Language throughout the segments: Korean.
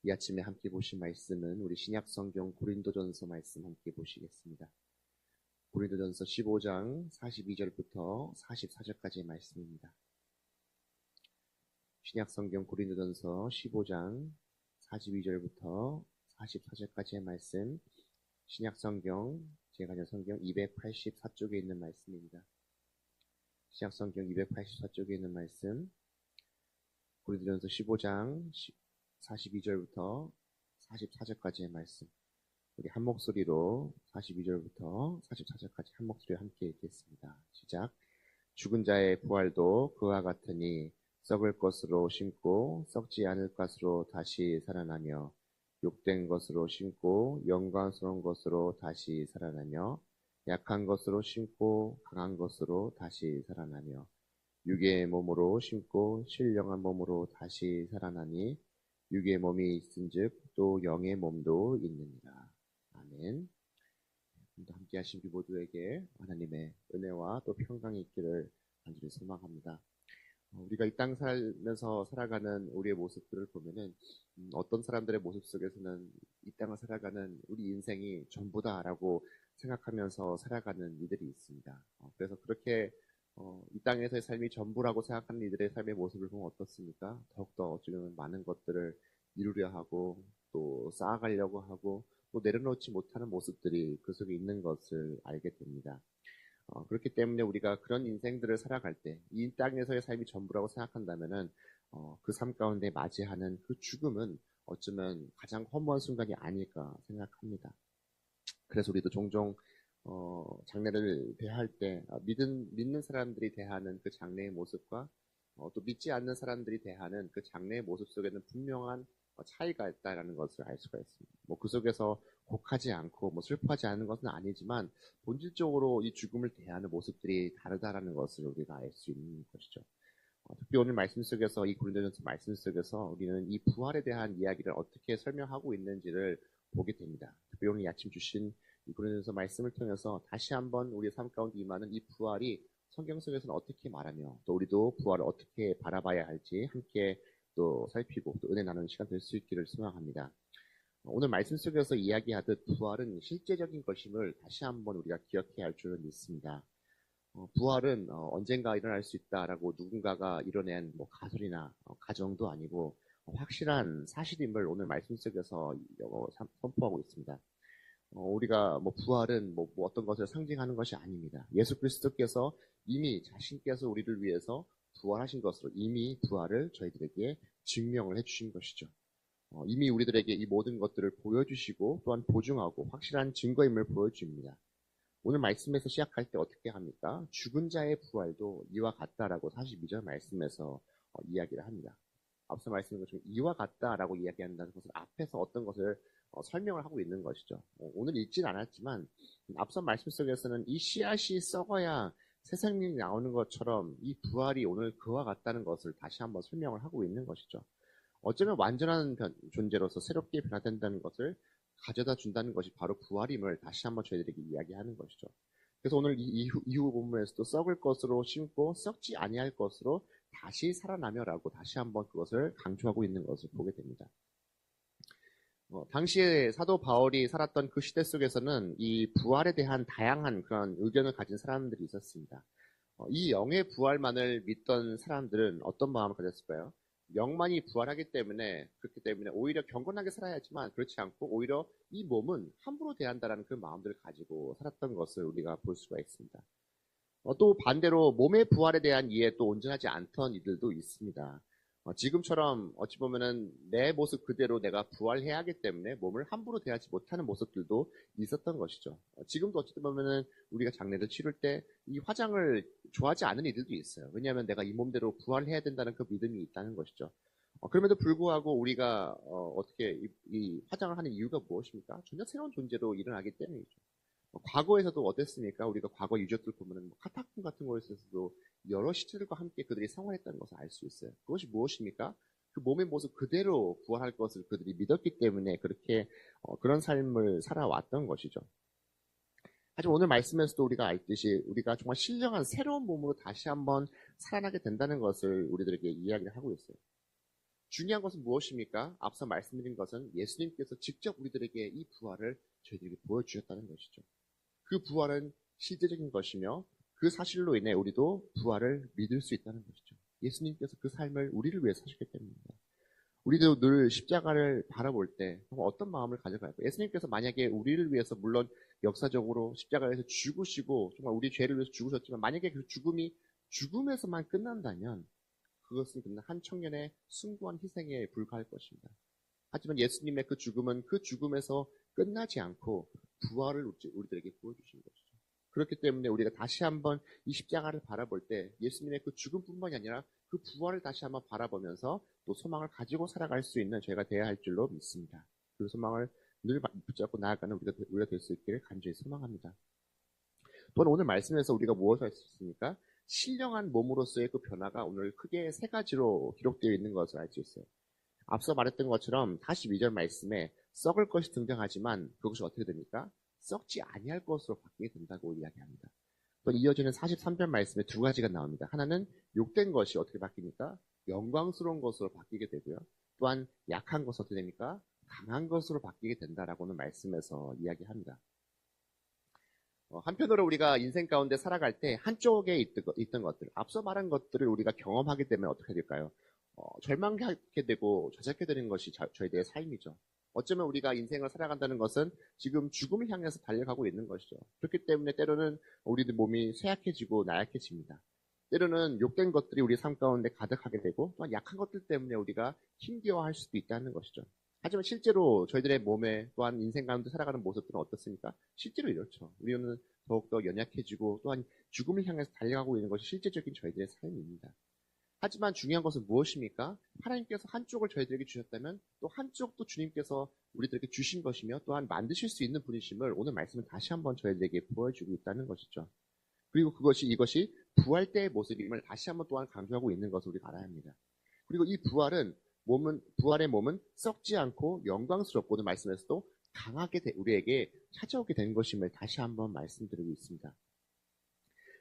이 아침에 함께 보실 말씀은 우리 신약성경 고린도전서 말씀 함께 보시겠습니다. 고린도전서 15장 42절부터 44절까지의 말씀입니다. 신약성경 고린도전서 15장 42절부터 44절까지의 말씀, 신약성경 제가 성경 284쪽에 있는 말씀입니다. 신약성경 284쪽에 있는 말씀, 고린도전서 15장 42절부터 44절까지의 말씀, 우리 한 목소리로 42절부터 44절까지 한 목소리로 함께 읽겠습니다. 시작. 죽은 자의 부활도 그와 같으니 썩을 것으로 심고 썩지 않을 것으로 다시 살아나며, 욕된 것으로 심고 영광스러운 것으로 다시 살아나며, 약한 것으로 심고 강한 것으로 다시 살아나며, 육의 몸으로 심고 신령한 몸으로 다시 살아나니, 육의 몸이 있은즉 또 영의 몸도 있느니라. 아멘. 함께 하신 우리 모두에게 하나님의 은혜와 또 평강이 있기를 간절히 소망합니다. 우리가 이 땅 살면서 살아가는 우리의 모습들을 보면은 어떤 사람들의 모습 속에서는 이 땅을 살아가는 우리 인생이 전부다라고 생각하면서 살아가는 이들이 있습니다. 그래서 그렇게 이 땅에서의 삶이 전부라고 생각하는 이들의 삶의 모습을 보면 어떻습니까? 더욱더 어쩌면 많은 것들을 이루려 하고 또 쌓아가려고 하고 또 내려놓지 못하는 모습들이 그 속에 있는 것을 알게 됩니다. 그렇기 때문에 우리가 그런 인생들을 살아갈 때 이 땅에서의 삶이 전부라고 생각한다면은 그 삶 가운데 맞이하는 그 죽음은 어쩌면 가장 허무한 순간이 아닐까 생각합니다. 그래서 우리도 종종 장례를 대할 때 믿는 사람들이 대하는 그 장례의 모습과 또 믿지 않는 사람들이 대하는 그 장례의 모습 속에는 분명한 차이가 있다라는 것을 알 수가 있습니다. 그 속에서 곡하지 않고 슬퍼하지 않는 것은 아니지만 본질적으로 이 죽음을 대하는 모습들이 다르다라는 것을 우리가 알 수 있는 것이죠. 특히 오늘 말씀 속에서 이 고린도전서 말씀 속에서 우리는 이 부활에 대한 이야기를 어떻게 설명하고 있는지를 보게 됩니다. 특히 오늘 아침 주신 이 고린도전서 말씀을 통해서 다시 한번 우리의 삶 가운데 임하는 이 부활이 성경 속에서는 어떻게 말하며 또 우리도 부활을 어떻게 바라봐야 할지 함께 또 살피고 또 은혜 나누는 시간 될 수 있기를 소망합니다. 오늘 말씀 속에서 이야기하듯 부활은 실제적인 것임을 다시 한번 우리가 기억해야 할 줄은 믿습니다. 부활은 언젠가 일어날 수 있다라고 누군가가 이뤄낸 가설이나 가정도 아니고 확실한 사실임을 오늘 말씀 속에서 선포하고 있습니다. 우리가 부활은 어떤 것을 상징하는 것이 아닙니다. 예수 그리스도께서 이미 자신께서 우리를 위해서 부활하신 것으로 이미 부활을 저희들에게 증명을 해주신 것이죠. 이미 우리들에게 이 모든 것들을 보여주시고 또한 보증하고 확실한 증거임을 보여줍니다. 오늘 말씀에서 시작할 때 어떻게 합니까? 죽은 자의 부활도 이와 같다라고 42절 말씀에서 이야기를 합니다. 앞서 말씀드린 것처럼 이와 같다라고 이야기한다는 것은 앞에서 어떤 것을 설명을 하고 있는 것이죠. 오늘 읽진 않았지만 앞선 말씀 속에서는 이 씨앗이 썩어야 새 생명이 나오는 것처럼 이 부활이 오늘 그와 같다는 것을 다시 한번 설명을 하고 있는 것이죠. 어쩌면 완전한 존재로서 새롭게 변화된다는 것을 가져다 준다는 것이 바로 부활임을 다시 한번 저희들에게 이야기하는 것이죠. 그래서 오늘 이후 본문에서도 썩을 것으로 심고 썩지 아니할 것으로 다시 살아나며라고 다시 한번 그것을 강조하고 있는 것을 보게 됩니다. 당시에 사도 바울이 살았던 그 시대 속에서는 이 부활에 대한 다양한 그런 의견을 가진 사람들이 있었습니다. 이 영의 부활만을 믿던 사람들은 어떤 마음을 가졌을까요? 영만이 부활하기 때문에 그렇기 때문에 오히려 경건하게 살아야지만 그렇지 않고 오히려 이 몸은 함부로 대한다라는 그 마음들을 가지고 살았던 것을 우리가 볼 수가 있습니다. 또 반대로 몸의 부활에 대한 이해에 또 온전하지 않던 이들도 있습니다. 지금처럼 어찌 보면은 내 모습 그대로 내가 부활해야 하기 때문에 몸을 함부로 대하지 못하는 모습들도 있었던 것이죠. 지금도 어찌 보면은 우리가 장례를 치를 때 이 화장을 좋아하지 않는 이들도 있어요. 왜냐하면 내가 이 몸대로 부활해야 된다는 그 믿음이 있다는 것이죠. 그럼에도 불구하고 우리가 어떻게 이 화장을 하는 이유가 무엇입니까? 전혀 새로운 존재로 일어나기 때문이죠. 과거에서도 어땠습니까? 우리가 과거 유적들 보면은 카타콤 같은 곳에서도 여러 시체들과 함께 그들이 생활했다는 것을 알 수 있어요. 그것이 무엇입니까? 그 몸의 모습 그대로 부활할 것을 그들이 믿었기 때문에 그렇게 그런 삶을 살아왔던 것이죠. 하지만 오늘 말씀에서도 우리가 알듯이 우리가 정말 신령한 새로운 몸으로 다시 한번 살아나게 된다는 것을 우리들에게 이야기를 하고 있어요. 중요한 것은 무엇입니까? 앞서 말씀드린 것은 예수님께서 직접 우리들에게 이 부활을 저희들에게 보여주셨다는 것이죠. 그 부활은 실제적인 것이며 그 사실로 인해 우리도 부활을 믿을 수 있다는 것이죠. 예수님께서 그 삶을 우리를 위해 사셨기 때문입니다. 우리도 늘 십자가를 바라볼 때 어떤 마음을 가져갈까요? 예수님께서 만약에 우리를 위해서 물론 역사적으로 십자가에서 죽으시고 정말 우리 죄를 위해서 죽으셨지만 만약에 그 죽음이 죽음에서만 끝난다면 그것은 그냥 한 청년의 숭고한 희생에 불과할 것입니다. 하지만 예수님의 그 죽음은 그 죽음에서 끝나지 않고 부활을 우리들에게 보여주신 것이죠. 그렇기 때문에 우리가 다시 한번 이 십자가를 바라볼 때 예수님의 그 죽음뿐만이 아니라 그 부활을 다시 한번 바라보면서 또 소망을 가지고 살아갈 수 있는 저희가 되어야 할 줄로 믿습니다. 그 소망을 늘 붙잡고 나아가는 우리가 될 수 있기를 간절히 소망합니다. 또한 오늘 말씀에서 우리가 무엇을 할 수 있습니까? 신령한 몸으로서의 그 변화가 오늘 크게 세 가지로 기록되어 있는 것을 알 수 있어요. 앞서 말했던 것처럼 42절 말씀에 썩을 것이 등장하지만 그것이 어떻게 됩니까? 썩지 아니할 것으로 바뀌게 된다고 이야기합니다. 또 이어지는 43절 말씀에 두 가지가 나옵니다. 하나는 욕된 것이 어떻게 바뀝니까? 영광스러운 것으로 바뀌게 되고요. 또한 약한 것은 어떻게 됩니까? 강한 것으로 바뀌게 된다라고는 말씀에서 이야기합니다. 한편으로 우리가 인생 가운데 살아갈 때 한쪽에 있던 것들, 앞서 말한 것들을 우리가 경험하게 되면 어떻게 될까요? 절망하게 되고 좌절하게 되는 것이 저희들의 삶이죠. 어쩌면 우리가 인생을 살아간다는 것은 지금 죽음을 향해서 달려가고 있는 것이죠. 그렇기 때문에 때로는 우리들 몸이 쇠약해지고 나약해집니다. 때로는 욕된 것들이 우리 삶 가운데 가득하게 되고 또한 약한 것들 때문에 우리가 힘겨워할 수도 있다는 것이죠. 하지만 실제로 저희들의 몸에 또한 인생 가운데 살아가는 모습들은 어떻습니까? 실제로 이렇죠. 우리는 더욱더 연약해지고 또한 죽음을 향해서 달려가고 있는 것이 실제적인 저희들의 삶입니다. 하지만 중요한 것은 무엇입니까? 하나님께서 한쪽을 저희들에게 주셨다면 또 한쪽도 주님께서 우리들에게 주신 것이며 또한 만드실 수 있는 분이심을 오늘 말씀은 다시 한번 저희들에게 보여주고 있다는 것이죠. 그리고 이것이 부활 때의 모습임을 다시 한번 또한 강조하고 있는 것을 우리가 알아야 합니다. 그리고 이 부활의 몸은 썩지 않고 영광스럽고 오늘 말씀에서도 강하게 우리에게 찾아오게 된 것임을 다시 한번 말씀드리고 있습니다.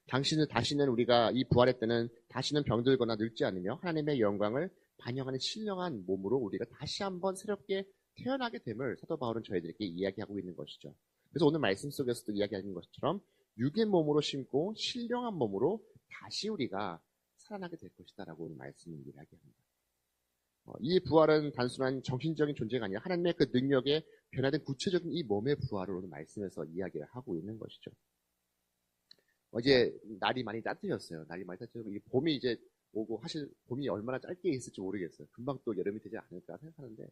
다시는 우리가 이 부활의 때는 다시는 병들거나 늙지 않으며 하나님의 영광을 반영하는 신령한 몸으로 우리가 다시 한번 새롭게 태어나게 됨을 사도 바울은 저희들에게 이야기하고 있는 것이죠. 그래서 오늘 말씀 속에서도 이야기하는 것처럼 육의 몸으로 심고 신령한 몸으로 다시 우리가 살아나게 될 것이다라고 오늘 말씀을 이야기합니다. 이 부활은 단순한 정신적인 존재가 아니라 하나님의 그 능력에 변화된 구체적인 이 몸의 부활을 오늘 말씀에서 이야기를 하고 있는 것이죠. 어제 날이 많이 따뜻해졌어요. 봄이 이제 오고 사실 봄이 얼마나 짧게 있을지 모르겠어요. 금방 또 여름이 되지 않을까 생각하는데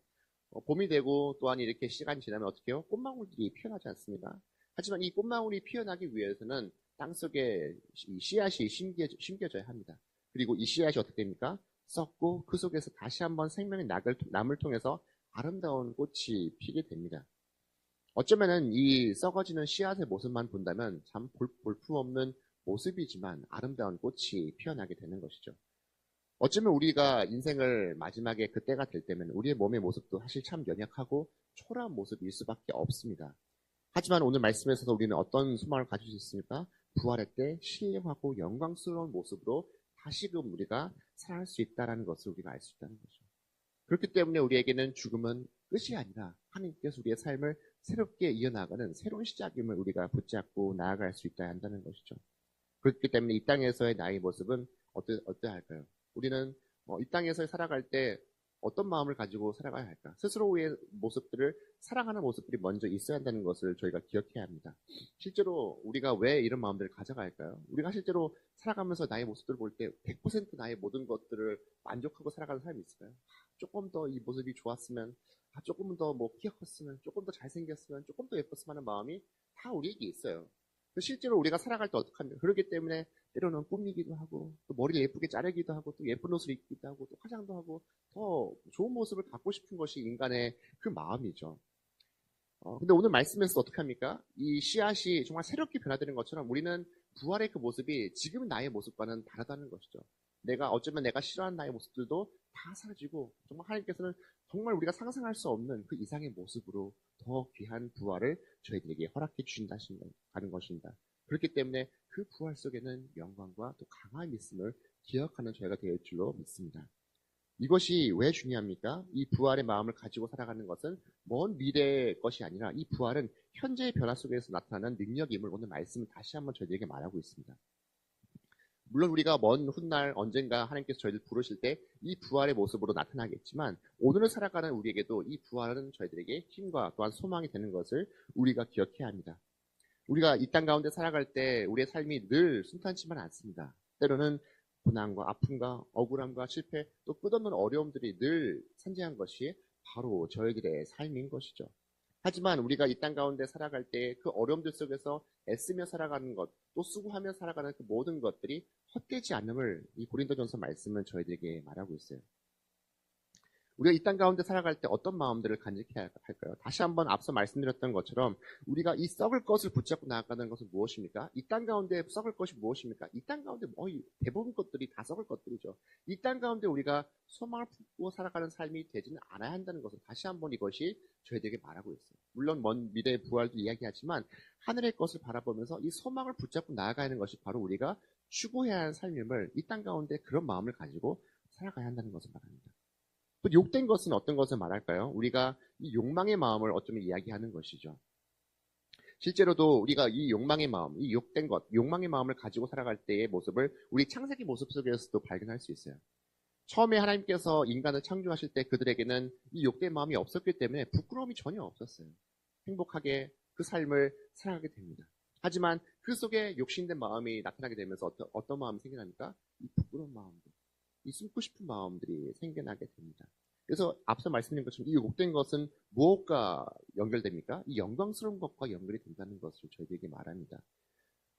봄이 되고 또한 이렇게 시간이 지나면 어떻게 해요? 꽃망울들이 피어나지 않습니까? 하지만 이 꽃망울이 피어나기 위해서는 땅속에 이 씨앗이 심겨져야 합니다. 그리고 이 씨앗이 어떻게 됩니까? 썩고 그 속에서 다시 한번 생명의 남을 통해서 아름다운 꽃이 피게 됩니다. 어쩌면은 이 썩어지는 씨앗의 모습만 본다면 참 볼품없는 모습이지만 아름다운 꽃이 피어나게 되는 것이죠. 어쩌면 우리가 인생을 마지막에 그때가 될 때면 우리의 몸의 모습도 사실 참 연약하고 초라한 모습일 수밖에 없습니다. 하지만 오늘 말씀에서도 우리는 어떤 소망을 가질 수 있습니까? 부활의 때 신령하고 영광스러운 모습으로 다시금 우리가 살아갈 수 있다는 것을 우리가 알 수 있다는 거죠. 그렇기 때문에 우리에게는 죽음은 끝이 아니라 하나님께서 우리의 삶을 새롭게 이어나가는 새로운 시작임을 우리가 붙잡고 나아갈 수 있다 한다는 것이죠. 그렇기 때문에 이 땅에서의 나의 모습은 어떠할까요? 우리는 이 땅에서 살아갈 때 어떤 마음을 가지고 살아가야 할까? 스스로의 모습들을 사랑하는 모습들이 먼저 있어야 한다는 것을 저희가 기억해야 합니다. 실제로 우리가 왜 이런 마음들을 가져가야 할까요? 우리가 실제로 살아가면서 나의 모습들을 볼 때 100% 나의 모든 것들을 만족하고 살아가는 사람이 있을까요? 조금 더 이 모습이 좋았으면, 조금 더 키 컸으면, 조금 더 잘생겼으면, 조금 더 예뻤으면 하는 마음이 다 우리에게 있어요. 실제로 우리가 살아갈 때 어떡합니까? 그렇기 때문에 때로는 꾸미기도 하고 또 머리를 예쁘게 자르기도 하고 또 예쁜 옷을 입기도 하고 또 화장도 하고 더 좋은 모습을 갖고 싶은 것이 인간의 그 마음이죠. 근데 오늘 말씀에서 어떻게 합니까? 이 씨앗이 정말 새롭게 변화되는 것처럼 우리는 부활의 그 모습이 지금 나의 모습과는 다르다는 것이죠. 어쩌면 내가 싫어하는 나의 모습들도 다 사라지고 정말 하나님께서는 정말 우리가 상상할 수 없는 그 이상의 모습으로 더 귀한 부활을 저희들에게 허락해 주신다는 것입니다. 그렇기 때문에 그 부활 속에는 영광과 또 강함이 있음을 기억하는 저희가 될 줄로 믿습니다. 이것이 왜 중요합니까? 이 부활의 마음을 가지고 살아가는 것은 먼 미래의 것이 아니라 이 부활은 현재의 변화 속에서 나타나는 능력임을 오늘 말씀을 다시 한번 저희에게 말하고 있습니다. 물론 우리가 먼 훗날 언젠가 하나님께서 저희를 부르실 때 이 부활의 모습으로 나타나겠지만 오늘을 살아가는 우리에게도 이 부활은 저희들에게 힘과 또한 소망이 되는 것을 우리가 기억해야 합니다. 우리가 이 땅 가운데 살아갈 때 우리의 삶이 늘 순탄치만 않습니다. 때로는 고난과 아픔과 억울함과 실패 또 끝없는 어려움들이 늘 산재한 것이 바로 저희들의 삶인 것이죠. 하지만 우리가 이 땅 가운데 살아갈 때 그 어려움들 속에서 애쓰며 살아가는 것, 또 수고하며 살아가는 그 모든 것들이 헛되지 않음을 이 고린도전서 말씀은 저희들에게 말하고 있어요. 우리가 이 땅 가운데 살아갈 때 어떤 마음들을 간직해야 할까요? 다시 한번 앞서 말씀드렸던 것처럼 우리가 이 썩을 것을 붙잡고 나아가는 것은 무엇입니까? 이 땅 가운데 썩을 것이 무엇입니까? 이 땅 가운데 대부분 것들이 다 썩을 것들이죠. 이 땅 가운데 우리가 소망을 품고 살아가는 삶이 되지는 않아야 한다는 것을 다시 한번 이것이 저희들에게 말하고 있어요. 물론 먼 미래의 부활도 이야기하지만 하늘의 것을 바라보면서 이 소망을 붙잡고 나아가는 것이 바로 우리가 추구해야 하는 삶임을 이 땅 가운데 그런 마음을 가지고 살아가야 한다는 것을 말합니다. 또 욕된 것은 어떤 것을 말할까요? 우리가 이 욕망의 마음을 어쩌면 이야기하는 것이죠. 실제로도 우리가 이 욕망의 마음, 이 욕된 것, 욕망의 마음을 가지고 살아갈 때의 모습을 우리 창세기 모습 속에서도 발견할 수 있어요. 처음에 하나님께서 인간을 창조하실 때 그들에게는 이 욕된 마음이 없었기 때문에 부끄러움이 전혀 없었어요. 행복하게 그 삶을 살아가게 됩니다. 하지만 그 속에 욕심된 마음이 나타나게 되면서 어떤 마음이 생겨납니까? 이 부끄러운 마음들. 이 숨고 싶은 마음들이 생겨나게 됩니다. 그래서 앞서 말씀드린 것처럼 이 욕된 것은 무엇과 연결됩니까? 이 영광스러운 것과 연결이 된다는 것을 저희에게 말합니다.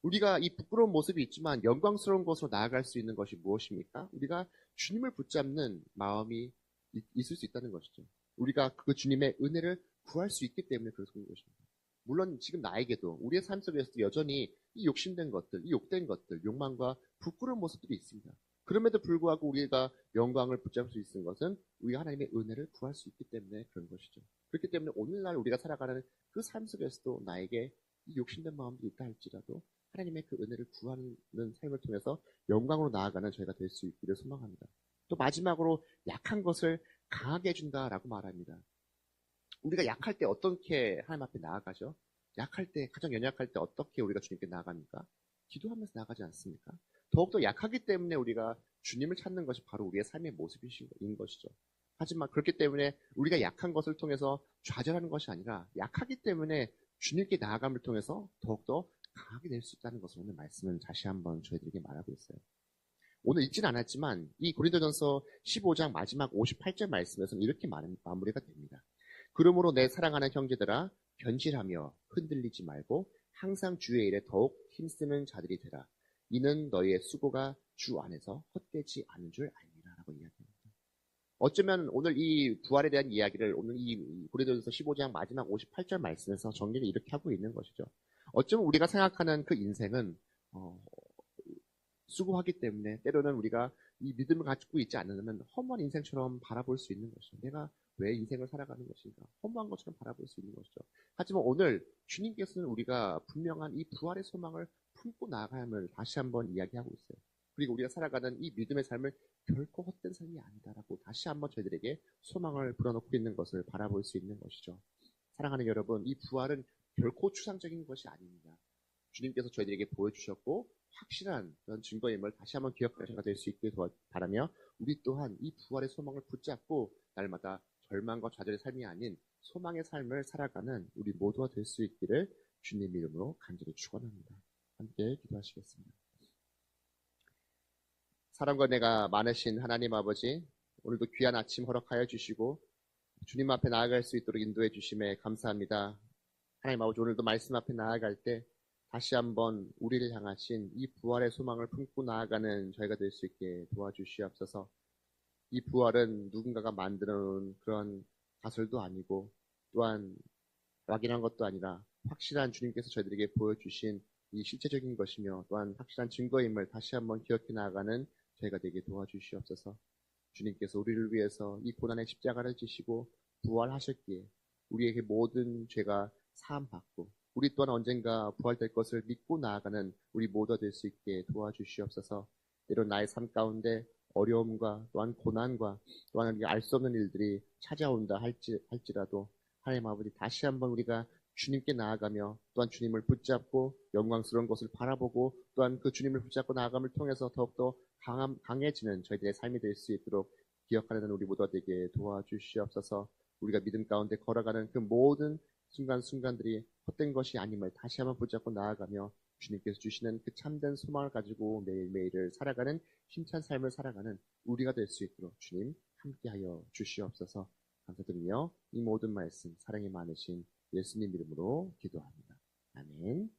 우리가 이 부끄러운 모습이 있지만 영광스러운 것으로 나아갈 수 있는 것이 무엇입니까? 우리가 주님을 붙잡는 마음이 있을 수 있다는 것이죠. 우리가 그 주님의 은혜를 구할 수 있기 때문에 그런 것입니다. 물론 지금 나에게도 우리의 삶 속에서도 여전히 이 욕심된 것들, 이 욕된 것들, 욕망과 부끄러운 모습들이 있습니다. 그럼에도 불구하고 우리가 영광을 붙잡을 수 있는 것은 우리가 하나님의 은혜를 구할 수 있기 때문에 그런 것이죠. 그렇기 때문에 오늘날 우리가 살아가는 그 삶 속에서도 나에게 이 욕심된 마음도 있다 할지라도 하나님의 그 은혜를 구하는 삶을 통해서 영광으로 나아가는 저희가 될 수 있기를 소망합니다. 또 마지막으로 약한 것을 강하게 해준다라고 말합니다. 우리가 약할 때 어떻게 하나님 앞에 나아가죠? 약할 때, 가장 연약할 때 어떻게 우리가 주님께 나아갑니까? 기도하면서 나아가지 않습니까? 더욱더 약하기 때문에 우리가 주님을 찾는 것이 바로 우리의 삶의 모습인 것이죠. 하지만 그렇기 때문에 우리가 약한 것을 통해서 좌절하는 것이 아니라 약하기 때문에 주님께 나아감을 통해서 더욱더 강하게 될 수 있다는 것을 오늘 말씀은 다시 한번 저희들에게 말하고 있어요. 오늘 읽지는 않았지만 이 고린도전서 15장 마지막 58절 말씀에서는 이렇게 마무리가 됩니다. 그러므로 내 사랑하는 형제들아 변질하며 흔들리지 말고 항상 주의 일에 더욱 힘쓰는 자들이 되라. 이는 너희의 수고가 주 안에서 헛되지 않은 줄 알미라 라고 이야기합니다. 어쩌면 오늘 이 부활에 대한 이야기를 오늘 이 고린도전서 15장 마지막 58절 말씀에서 정리를 이렇게 하고 있는 것이죠. 어쩌면 우리가 생각하는 그 인생은 수고하기 때문에 때로는 우리가 이 믿음을 갖고 있지 않으면 허무한 인생처럼 바라볼 수 있는 것이죠. 내가 왜 인생을 살아가는 것인가? 허무한 것처럼 바라볼 수 있는 것이죠. 하지만 오늘 주님께서는 우리가 분명한 이 부활의 소망을 품고 나아가야 함을 다시 한번 이야기하고 있어요. 그리고 우리가 살아가는 이 믿음의 삶을 결코 헛된 삶이 아니다라고 다시 한번 저희들에게 소망을 불어넣고 있는 것을 바라볼 수 있는 것이죠. 사랑하는 여러분, 이 부활은 결코 추상적인 것이 아닙니다. 주님께서 저희들에게 보여주셨고 확실한 그런 증거임을 다시 한번 기억하시가 될 수 있게 바라며 우리 또한 이 부활의 소망을 붙잡고 날마다 절망과 좌절의 삶이 아닌 소망의 삶을 살아가는 우리 모두가 될 수 있기를 주님 이름으로 간절히 축원합니다. 함께 기도하시겠습니다. 사랑과 은혜가 많으신 하나님 아버지, 오늘도 귀한 아침 허락하여 주시고 주님 앞에 나아갈 수 있도록 인도해 주심에 감사합니다. 하나님 아버지, 오늘도 말씀 앞에 나아갈 때 다시 한번 우리를 향하신 이 부활의 소망을 품고 나아가는 저희가 될 수 있게 도와주시옵소서. 이 부활은 누군가가 만들어 놓은 그런 가설도 아니고 또한 막연한 것도 아니라 확실한 주님께서 저희들에게 보여주신 이 실제적인 것이며 또한 확실한 증거임을 다시 한번 기억해 나아가는 저희가 되게 도와주시옵소서. 주님께서 우리를 위해서 이 고난의 십자가를 지시고 부활하셨기에 우리에게 모든 죄가 사함받고 우리 또한 언젠가 부활될 것을 믿고 나아가는 우리 모두가 될 수 있게 도와주시옵소서. 때론 나의 삶 가운데 어려움과 또한 고난과 또한 우리가 알 수 없는 일들이 찾아온다 할지라도 하나님 아버지 다시 한번 우리가 주님께 나아가며 또한 주님을 붙잡고 영광스러운 것을 바라보고 또한 그 주님을 붙잡고 나아감을 통해서 더욱더 강해지는 저희들의 삶이 될 수 있도록 기억하는 우리 모두가 되게 도와주시옵소서. 우리가 믿음 가운데 걸어가는 그 모든 순간순간들이 헛된 것이 아님을 다시 한번 붙잡고 나아가며 주님께서 주시는 그 참된 소망을 가지고 매일매일을 살아가는 힘찬 삶을 살아가는 우리가 될 수 있도록 주님 함께하여 주시옵소서. 감사드리며 이 모든 말씀 사랑이 많으신 예수님 이름으로 기도합니다. 아멘.